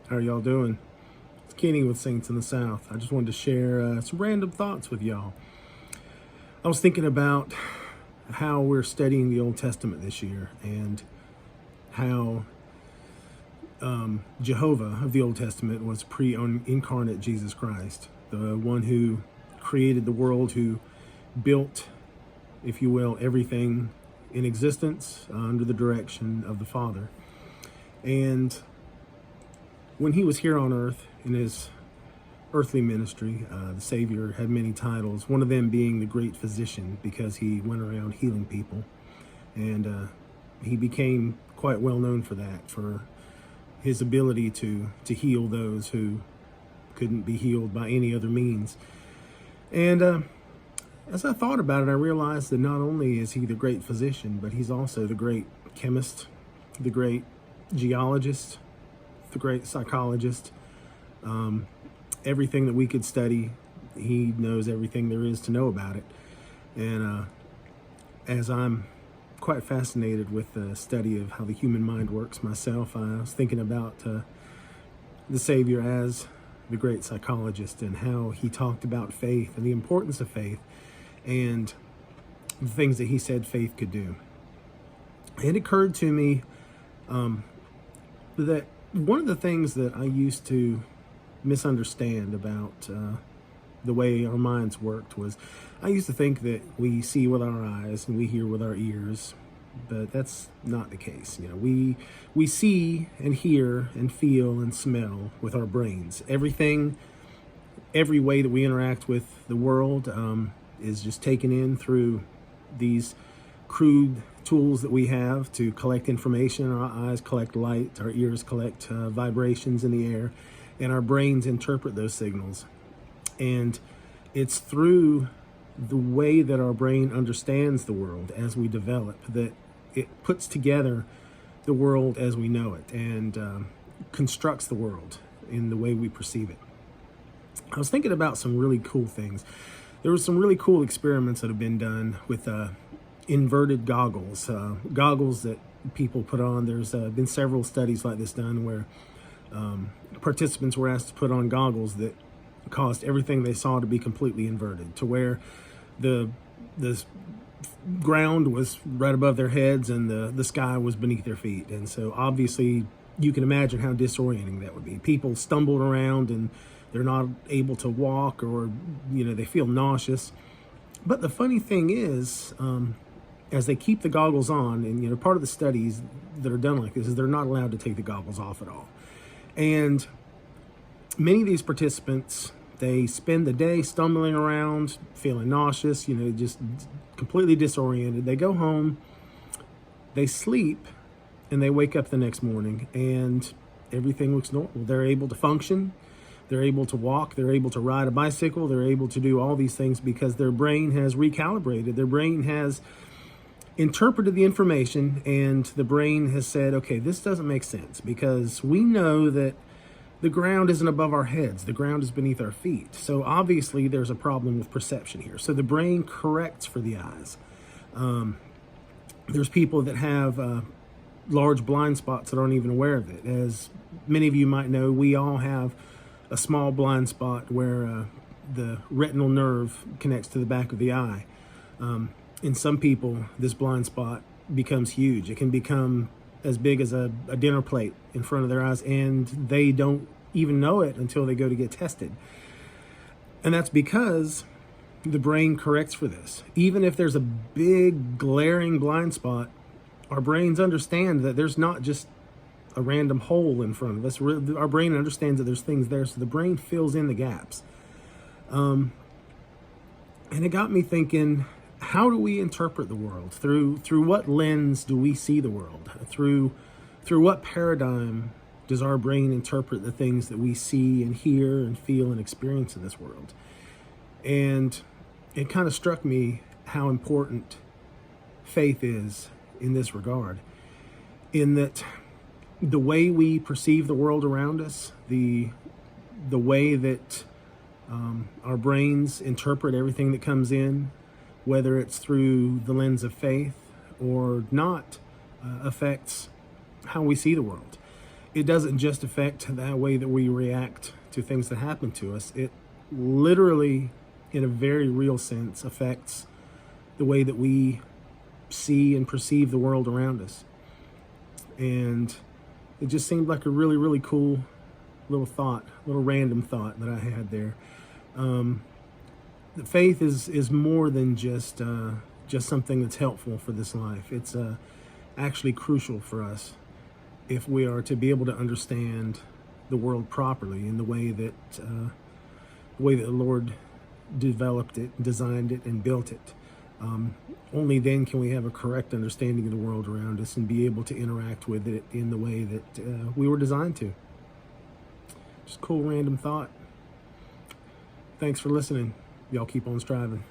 How are y'all doing? It's Kenny with Saints in the South. I just wanted to share some random thoughts with y'all. I was thinking about how we're studying the Old Testament this year and how Jehovah of the Old Testament was pre-incarnate Jesus Christ, the one who created the world, who built, if you will, everything in existence under the direction of the Father. And when he was here on earth in his earthly ministry, the Savior had many titles, one of them being the great physician, because he went around healing people. And he became quite well known for that, for his ability to heal those who couldn't be healed by any other means. And as I thought about it, I realized that not only is he the great physician, but he's also the great chemist, the great geologist, the great psychologist. Everything that we could study, he knows everything there is to know about it. And as I'm quite fascinated with the study of how the human mind works myself, I was thinking about the Savior as the great psychologist and how he talked about faith and the importance of faith and the things that he said faith could do. It occurred to me that one of the things that I used to misunderstand about the way our minds worked was I used to think that we see with our eyes and we hear with our ears, but that's not the case. You know, we see and hear and feel and smell with our brains. Everything, every way that we interact with the world is just taken in through these crude tools that we have to collect information. Our eyes collect light, our ears collect vibrations in the air, and our brains interpret those signals. And it's through the way that our brain understands the world as we develop that it puts together the world as we know it and constructs the world in the way we perceive it. I was thinking about some really cool things. There were some really cool experiments that have been done with inverted goggles, goggles that people put on. There's been several studies like this done where participants were asked to put on goggles that caused everything they saw to be completely inverted, to where the ground was right above their heads and the sky was beneath their feet. And so obviously you can imagine how disorienting that would be. People stumbled around and they're not able to walk, or they feel nauseous. But the funny thing is, as they keep the goggles on, and part of the studies that are done like this is they're not allowed to take the goggles off at all. And many of these participants, they spend the day stumbling around, feeling nauseous, just completely disoriented. They go home, they sleep, and they wake up the next morning and everything looks normal. They're able to function, they're able to walk, they're able to ride a bicycle, they're able to do all these things because their brain has recalibrated. Their brain has interpreted the information, and the brain has said, okay, this doesn't make sense because we know that the ground isn't above our heads, the ground is beneath our feet. So obviously there's a problem with perception here. So the brain corrects for the eyes. There's people that have large blind spots that aren't even aware of it. As many of you might know, we all have a small blind spot where the retinal nerve connects to the back of the eye. In some people, this blind spot becomes huge. It can become as big as a dinner plate in front of their eyes, and they don't even know it until they go to get tested. And that's because the brain corrects for this. Even if there's a big glaring blind spot, our brains understand that there's not just a random hole in front of us. Our brain understands that there's things there, so the brain fills in the gaps. And it got me thinking, how do we interpret the world? Through what lens do we see the world? Through what paradigm does our brain interpret the things that we see and hear and feel and experience in this world? And it kind of struck me how important faith is in this regard, in that the way we perceive the world around us, the way that our brains interpret everything that comes in, whether it's through the lens of faith or not, affects how we see the world. it doesn't just affect the way that we react to things that happen to us. It literally, in a very real sense, affects the way that we see and perceive the world around us. And it just seemed like a really, really cool little random thought that I had there. That faith is more than just something that's helpful for this life. It's actually crucial for us if we are to be able to understand the world properly in the way that the Lord developed it, designed it, and built it. Only then can we have a correct understanding of the world around us and be able to interact with it in the way that we were designed to. Just a cool random thought. Thanks for listening. Y'all keep on striving.